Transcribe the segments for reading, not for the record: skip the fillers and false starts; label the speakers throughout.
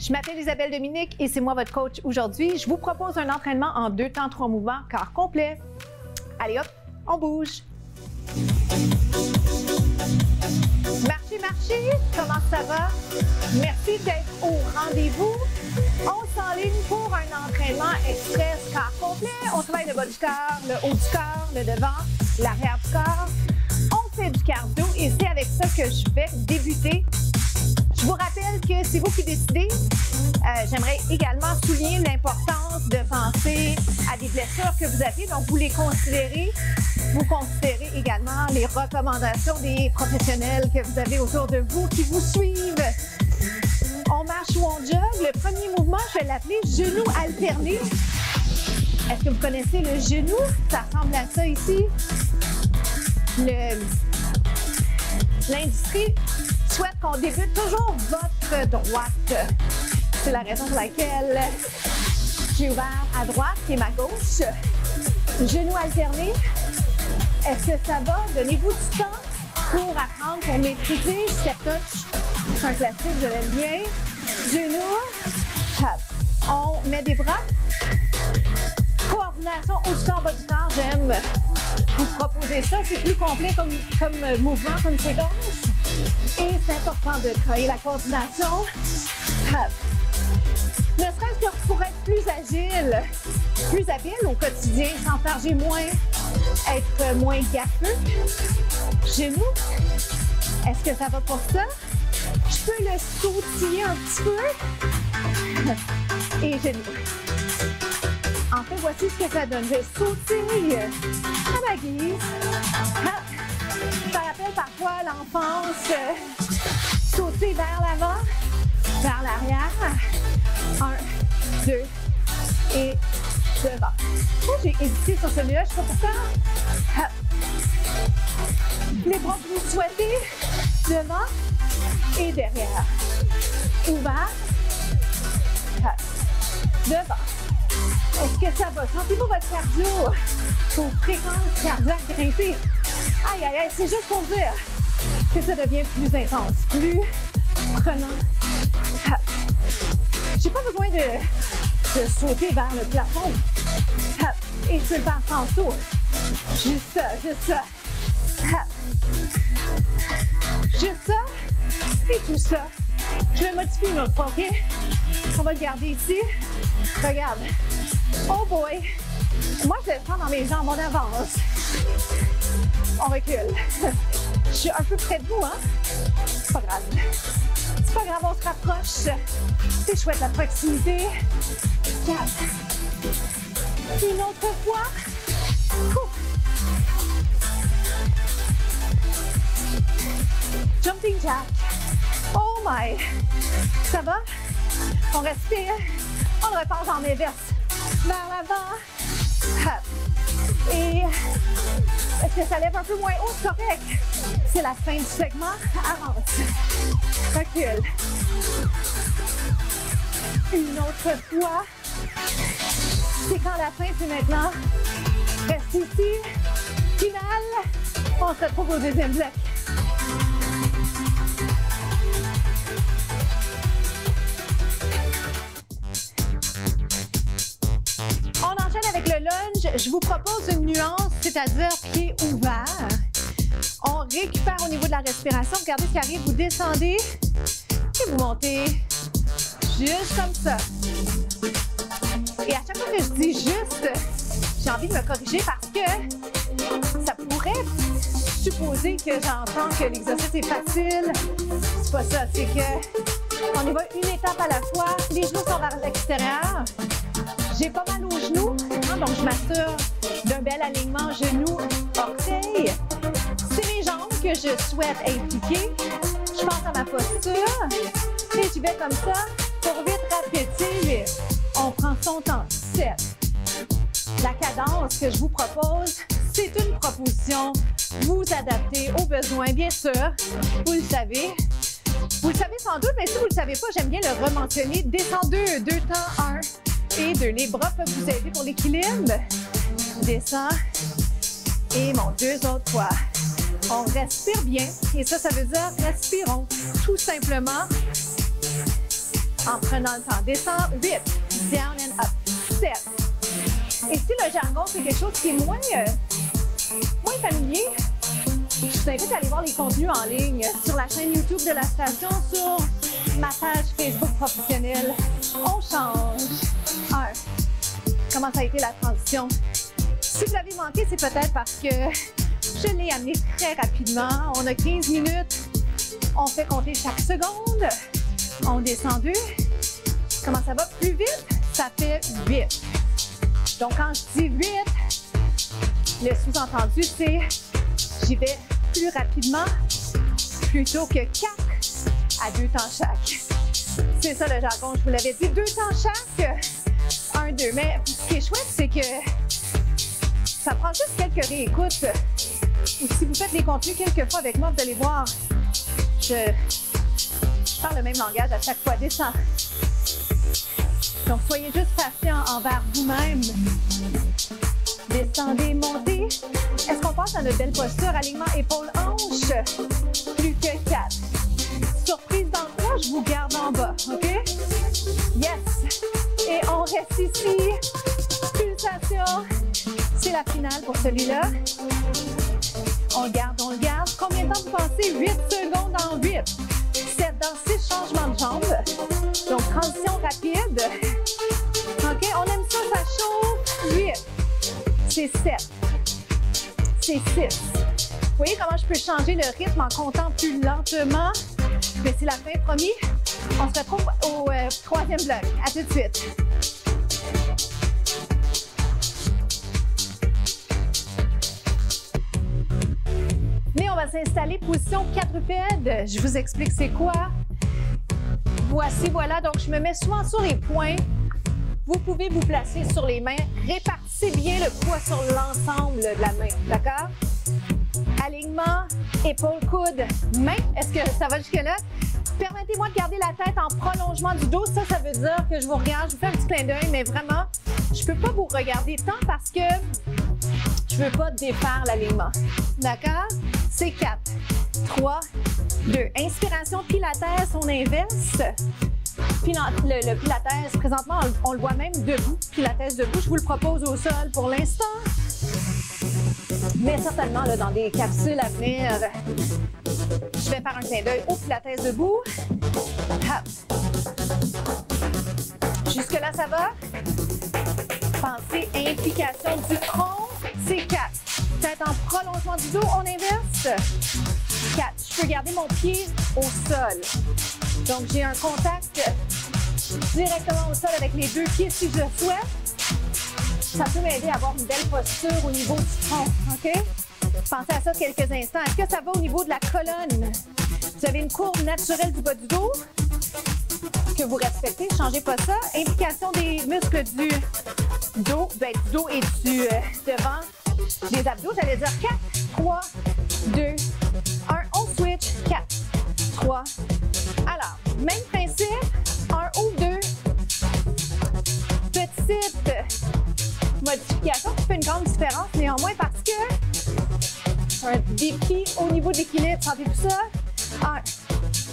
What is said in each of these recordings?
Speaker 1: Je m'appelle Isabelle Dominique et c'est moi votre coach aujourd'hui. Je vous propose un entraînement en 2 temps, 3 mouvements, corps complet. Allez hop, on bouge. Marchez, comment ça va? Merci d'être au rendez-vous. On s'enligne pour un entraînement express corps complet. On travaille le bas du corps, le haut du corps, le devant, l'arrière du corps. On fait du cardio et c'est avec ça que je vais débuter. Je vous rappelle que c'est vous qui décidez. J'aimerais également souligner l'importance de penser à des blessures que vous avez, donc vous les considérez. Vous considérez également les recommandations des professionnels que vous avez autour de vous qui vous suivent. On marche ou on jogue. Le premier mouvement, je vais l'appeler genou alterné. Est-ce que vous connaissez le genou? Ça ressemble à ça ici. L'industrie souhaite qu'on débute toujours votre droite. C'est la raison pour laquelle j'ai ouvert à droite, qui est ma gauche. Genou alterné. Est-ce que ça va? Donnez-vous du temps pour apprendre, pour maîtriser. Step touch, c'est un classique, je l'aime bien. Genou, hop. On met des bras. Coordination au-dessus en bas du corps, j'aime vous proposer ça. C'est plus complet comme mouvement, comme séquence. Et c'est important de travailler la coordination. Hop. Ne serait-ce que pour être plus agile, plus habile au quotidien, s'enfarger moins, être moins gaffeux. Genoux, est-ce que ça va pour ça? Je peux le sautiller un petit peu. Et genoux. En fait, voici ce que ça donne. Je sautille à ma guise. Ça rappelle parfois l'enfance. Sauter vers l'avant, vers l'arrière. 1, 2 et devant. Oh, j'ai hésité sur celui-là, je sais pas pourquoi. Les bras que vous souhaitez, devant et derrière. Ouvert. Devant. Est-ce que ça va? Sentez-vous votre cardio, vos fréquences cardiaques grimper? Aïe, aïe, aïe, c'est juste pour dire que ça devient plus intense, plus prenant. J'ai pas besoin de sauter vers le plafond. Et je peux le faire tantôt. Juste ça, juste ça. Juste ça et tout ça. Je vais modifier une autre fois, OK? On va le garder ici. Regarde. Oh boy! Moi, je vais le prendre dans mes jambes, on avance. On recule. Je suis un peu près de vous, hein? C'est pas grave. C'est pas grave, on se rapproche. C'est chouette la proximité. 4. Une autre fois. Jumping jack. Oh my! Ça va? On respire. On repart en inverse. Vers l'avant. Hop. Et est-ce que ça lève un peu moins haut? C'est correct. C'est la fin du segment. Avance. Recule. Une autre fois. C'est quand la fin, c'est maintenant. Reste ici. Final. On se retrouve au deuxième bloc. On enchaîne avec le lunge. Je vous propose une nuance, c'est-à-dire pied ouvert. On récupère au niveau de la respiration. Regardez ce qui arrive. Vous descendez et vous montez juste comme ça. Et à chaque fois que je dis juste, j'ai envie de me corriger parce que ça pourrait supposer que j'entends que l'exercice est facile. C'est pas ça, c'est que on y va une étape à la fois. Les genoux sont vers l'extérieur. J'ai pas mal aux genoux, hein, donc je m'assure d'un bel alignement genoux-orteil. C'est mes jambes que je souhaite impliquer. Je pense à ma posture et j'y vais comme ça pour vite répéter. On prend son temps. 7. La cadence que je vous propose, c'est une proposition. Vous adaptez aux besoins, bien sûr. Vous le savez. Vous le savez sans doute, mais si vous ne le savez pas, j'aime bien le rementionner. Descends 2 temps, 1 et 2. Les bras peuvent vous aider pour l'équilibre. Descends et monte 2 autres fois. On respire bien et ça veut dire respirons tout simplement En prenant le temps. Descends, 8. Down and up. 7. Et si le jargon, c'est quelque chose qui est moins familier, je vous invite à aller voir les contenus en ligne sur la chaîne YouTube de la station, sur ma page Facebook professionnelle. On change. 1. Comment ça a été la transition? Si vous l'avez manqué, c'est peut-être parce que je l'ai amené très rapidement. On a 15 minutes. On fait compter chaque seconde. On descend 2. Comment ça va plus vite? Ça fait 8. Donc, quand je dis 8, le sous-entendu, c'est j'y vais plus rapidement plutôt que 4 à 2 temps chaque. C'est ça le jargon, je vous l'avais dit. 2 temps chaque, 1, 2. Mais ce qui est chouette, c'est que ça prend juste quelques réécoutes. Ou si vous faites les contenus quelques fois avec moi, vous allez voir, je parle le même langage à chaque fois. Descends. Donc, soyez juste patient envers vous-même. Descendez, montez. Est-ce qu'on passe à notre belle posture? Alignement épaule-hanche. Plus que 4. Surprise dans le 3, je vous garde en bas. OK? Yes! Et on reste ici. Pulsation. C'est la finale pour celui-là. On le garde, on le garde. Combien de temps vous pensez? 8 secondes en 8. 7 dans 6 changements de jambes. Donc, transition rapide. OK? On aime ça, ça chauffe. 8. C'est 7. C'est 6. Vous voyez comment je peux changer le rythme en comptant plus lentement? Mais c'est la fin, promis. On se retrouve au 3e bloc. À tout de suite. Mais on va s'installer position quadrupède. Je vous explique c'est quoi. Voici, voilà. Donc, je me mets souvent sur les poings. Vous pouvez vous placer sur les mains. Répartissez bien le poids sur l'ensemble de la main. D'accord? Alignement, épaule, coude, main. Est-ce que ça va jusque-là? Permettez-moi de garder la tête en prolongement du dos. Ça veut dire que je vous regarde, je vous fais un petit clin d'œil, mais vraiment, je ne peux pas vous regarder tant parce que je ne veux pas défaire l'alignement. D'accord? C'est 4, 3, 2. Inspiration, pilates, on inverse. Le pilates, présentement, on le voit même debout. Pilates debout, je vous le propose au sol pour l'instant. Mais certainement, là, dans des capsules à venir, je vais faire un clin d'œil au pilates debout. Hop. Jusque-là, ça va? Pensez implication du tronc, c'est 4. Tête en prolongement du dos, on inverse. 4. Je peux garder mon pied au sol. Donc, j'ai un contact directement au sol avec les 2 pieds si je le souhaite. Ça peut m'aider à avoir une belle posture au niveau du tronc, OK? Pensez à ça quelques instants. Est-ce que ça va au niveau de la colonne? Vous avez une courbe naturelle du bas du dos que vous respectez, changez pas ça. Implication des muscles du dos, du dos et du devant des abdos. J'allais dire 4, 3, 2, 1. On switch. 4, 3. Alors, même principe. 1 ou 2. Petite modification qui fait une grande différence, néanmoins, parce que un défi au niveau d'équilibre. Sentez-vous ça?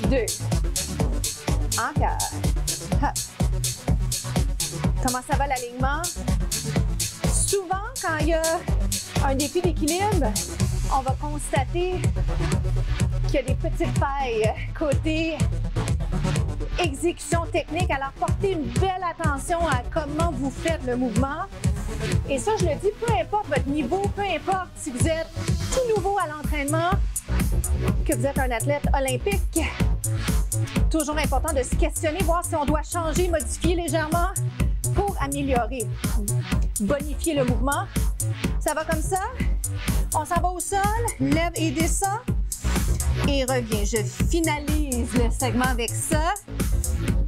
Speaker 1: 1, 2. Encore. Hop. Comment ça va l'alignement? Souvent, quand il y a un défi d'équilibre, on va constater qu'il y a des petites failles côté exécution technique. Alors, portez une belle attention à comment vous faites le mouvement. Et ça, je le dis, peu importe votre niveau, peu importe si vous êtes tout nouveau à l'entraînement, que vous êtes un athlète olympique, toujours important de se questionner, voir si on doit changer, modifier légèrement pour améliorer, bonifier le mouvement. Ça va comme ça. On s'en va au sol, lève et descend et reviens. Je finalise le segment avec ça.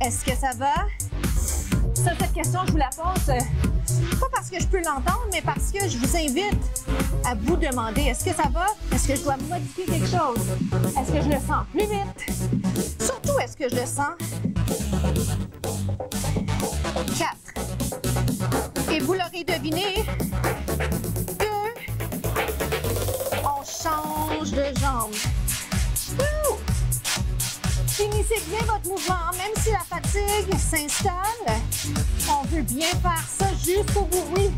Speaker 1: Est-ce que ça va? Ça, cette question, je vous la pose pas parce que je peux l'entendre, mais parce que je vous invite à vous demander, est-ce que ça va? Est-ce que je dois modifier quelque chose? Est-ce que je le sens plus vite? Surtout, est-ce que je le sens? 4. Et vous l'aurez deviné, 2. On change de jambe. Woo! Finissez bien votre mouvement, même si la fatigue s'installe. On veut bien faire ça jusqu'au bout. Oui.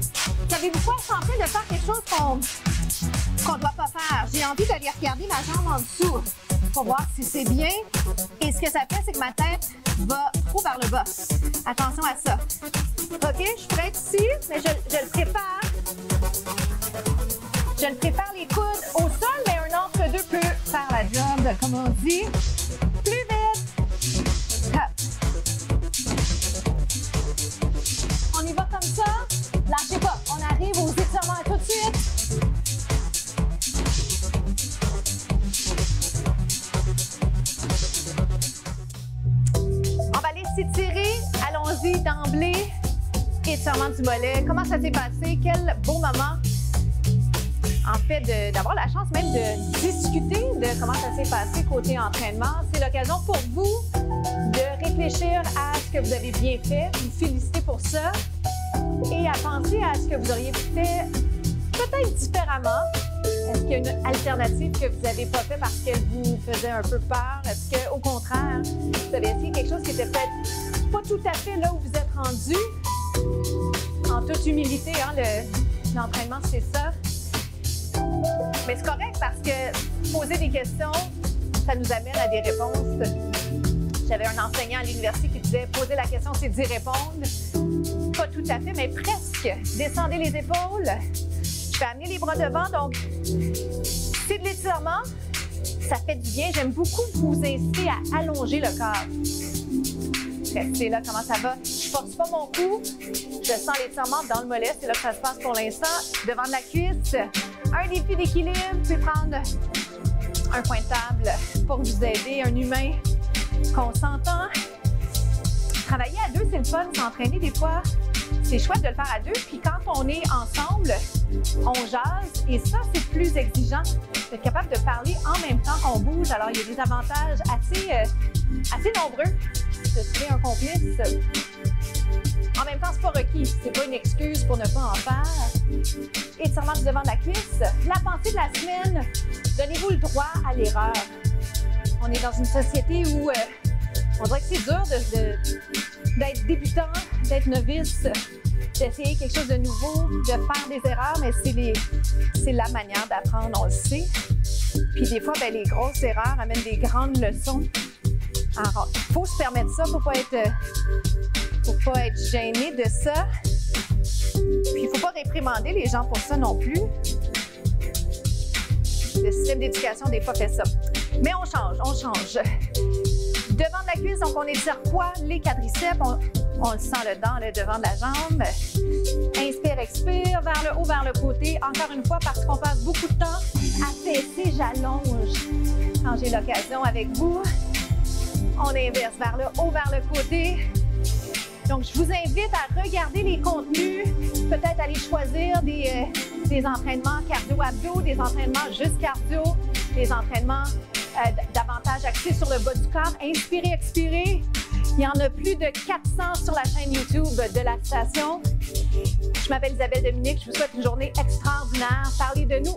Speaker 1: Savez-vous quoi? Je suis en train de faire quelque chose qu'on ne doit pas faire. J'ai envie d'aller regarder ma jambe en dessous pour voir si c'est bien. Et ce que ça fait, c'est que ma tête va trop vers le bas. Attention à ça. OK, je suis prête ici, mais je le prépare. Je le prépare les coudes au sol, mais un entre-deux peut faire la job, comme on dit. Plus vite. Hop. On y va comme ça. Lâchez pas. On arrive aux étirements tout de suite. On va aller s'étirer. Allons-y d'emblée. Étirement du mollet. Comment ça s'est passé? Quel beau moment. En fait, d'avoir la chance même de discuter de comment ça s'est passé côté entraînement. C'est l'occasion pour vous de réfléchir à ce que vous avez bien fait, vous féliciter pour ça et à penser à ce que vous auriez fait peut-être différemment. Est-ce qu'il y a une alternative que vous n'avez pas fait parce qu'elle vous faisait un peu peur? Est-ce qu'au contraire, vous avez essayé quelque chose qui était peut-être pas tout à fait là où vous êtes rendu? En toute humilité, hein, l'entraînement, c'est ça. Mais c'est correct parce que poser des questions, ça nous amène à des réponses. J'avais un enseignant à l'université qui disait « Poser la question, c'est d'y répondre ». Pas tout à fait, mais presque. Descendez les épaules. Je vais amener les bras devant, donc c'est de l'étirement. Ça fait du bien. J'aime beaucoup vous inciter à allonger le corps. Restez là, comment ça va? Je force pas mon cou. Je sens l'étirement dans le mollet. C'est là que ça se passe pour l'instant. Devant de la cuisse. Un défi d'équilibre. Puis prendre un point de table pour vous aider. Un humain qu'on s'entend. Travailler à deux, c'est le fun. S'entraîner des fois, c'est chouette de le faire à deux. Puis quand on est ensemble, on jase. Et ça, c'est plus exigeant. D'être capable de parler en même temps qu'on bouge. Alors, il y a des avantages assez nombreux. De trouver un complice. En même temps, c'est pas requis. C'est pas une excuse pour ne pas en faire. Étirement du devant de la cuisse. La pensée de la semaine. Donnez-vous le droit à l'erreur. On est dans une société où on dirait que c'est dur d'être débutant, d'être novice, d'essayer quelque chose de nouveau, de faire des erreurs, mais c'est la manière d'apprendre, on le sait. Puis des fois, les grosses erreurs amènent des grandes leçons. Alors, il faut se permettre ça, faut pas être gêné de ça. Puis, il ne faut pas réprimander les gens pour ça non plus. Le système d'éducation, des fois, fait ça. Mais on change. Devant de la cuisse, donc on étire quoi? Les quadriceps, on le sent le devant de la jambe. Inspire, expire, vers le haut, vers le côté. Encore une fois, parce qu'on passe beaucoup de temps à fesser, j'allonge. Quand j'ai l'occasion avec vous, on inverse vers le haut, vers le côté. Donc, je vous invite à regarder les contenus, peut-être aller choisir des entraînements cardio-abdos, des entraînements juste cardio, des entraînements davantage axés sur le bas du corps. Inspirez, expirez. Il y en a plus de 400 sur la chaîne YouTube de la station. Je m'appelle Isabelle Dominique. Je vous souhaite une journée extraordinaire. Parlez de nous